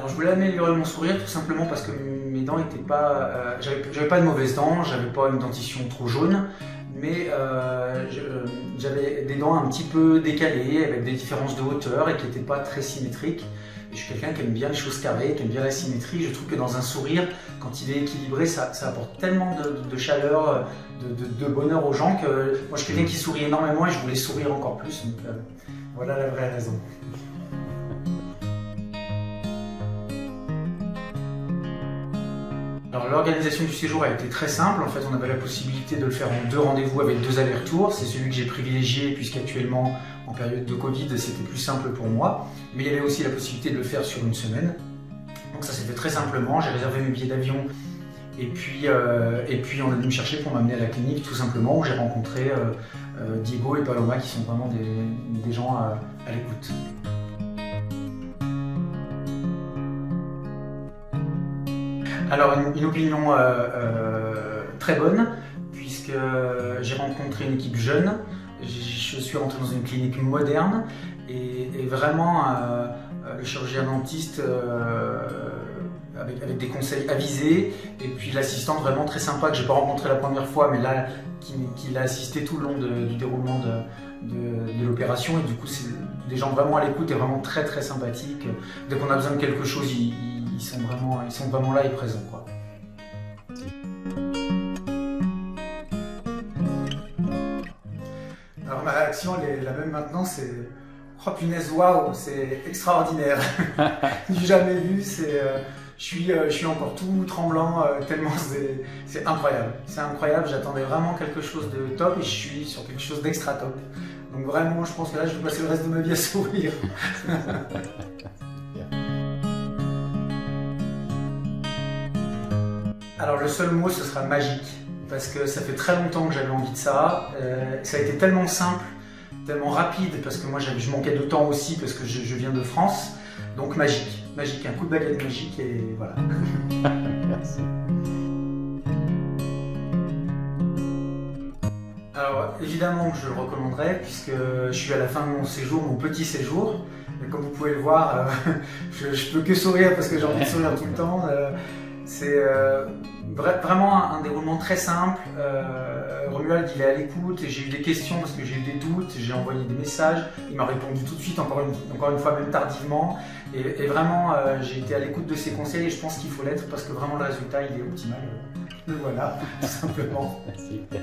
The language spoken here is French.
Alors je voulais améliorer mon sourire tout simplement parce que mes dents n'étaient pas... j'avais pas de mauvaises dents, j'avais pas une dentition trop jaune, mais j'avais des dents un petit peu décalées, avec des différences de hauteur et qui n'étaient pas très symétriques. Et je suis quelqu'un qui aime bien les choses carrées, qui aime bien la symétrie. Je trouve que dans un sourire, quand il est équilibré, ça apporte tellement de chaleur, de bonheur aux gens que moi je suis quelqu'un qui sourit énormément et je voulais sourire encore plus. Donc voilà la vraie raison. Alors l'organisation du séjour a été très simple, en fait on avait la possibilité de le faire en 2 rendez-vous avec 2 allers-retours, c'est celui que j'ai privilégié puisqu'actuellement en période de Covid c'était plus simple pour moi, mais il y avait aussi la possibilité de le faire sur une semaine, donc ça s'est fait très simplement, j'ai réservé mes billets d'avion et puis on est venu me chercher pour m'amener à la clinique tout simplement où j'ai rencontré Diego et Paloma qui sont vraiment des gens à l'écoute. Alors une opinion très bonne puisque j'ai rencontré une équipe jeune, je suis rentré dans une clinique moderne et vraiment le chirurgien dentiste avec des conseils avisés et puis l'assistante vraiment très sympa que j'ai pas rencontré la première fois mais là qui l'a assisté tout le long du déroulement de l'opération et du coup c'est des gens vraiment à l'écoute et vraiment très très sympathiques. Dès qu'on a besoin de quelque chose, ils sont vraiment là et présents, quoi. Alors ma réaction elle est la même maintenant, c'est oh punaise, waouh, c'est extraordinaire. J'ai jamais vu, je suis encore tout tremblant tellement c'est incroyable. C'est incroyable, j'attendais vraiment quelque chose de top et je suis sur quelque chose d'extra top. Donc vraiment, je pense que là, je vais passer le reste de ma vie à sourire. Alors le seul mot, ce sera magique, parce que ça fait très longtemps que j'avais envie de ça. Ça a été tellement simple, tellement rapide, parce que moi je manquais de temps aussi, parce que je viens de France. Donc magique, magique, un coup de baguette magique et voilà. Merci. Alors évidemment que je le recommanderais puisque je suis à la fin de mon séjour, mon petit séjour. Et comme vous pouvez le voir, je peux que sourire parce que j'ai envie de sourire tout le temps. C'est vraiment un déroulement très simple. Romuald il est à l'écoute et j'ai eu des questions parce que j'ai eu des doutes, j'ai envoyé des messages, il m'a répondu tout de suite, encore une fois même tardivement. Et vraiment j'ai été à l'écoute de ses conseils et je pense qu'il faut l'être parce que vraiment le résultat il est optimal. Voilà, tout simplement. Super.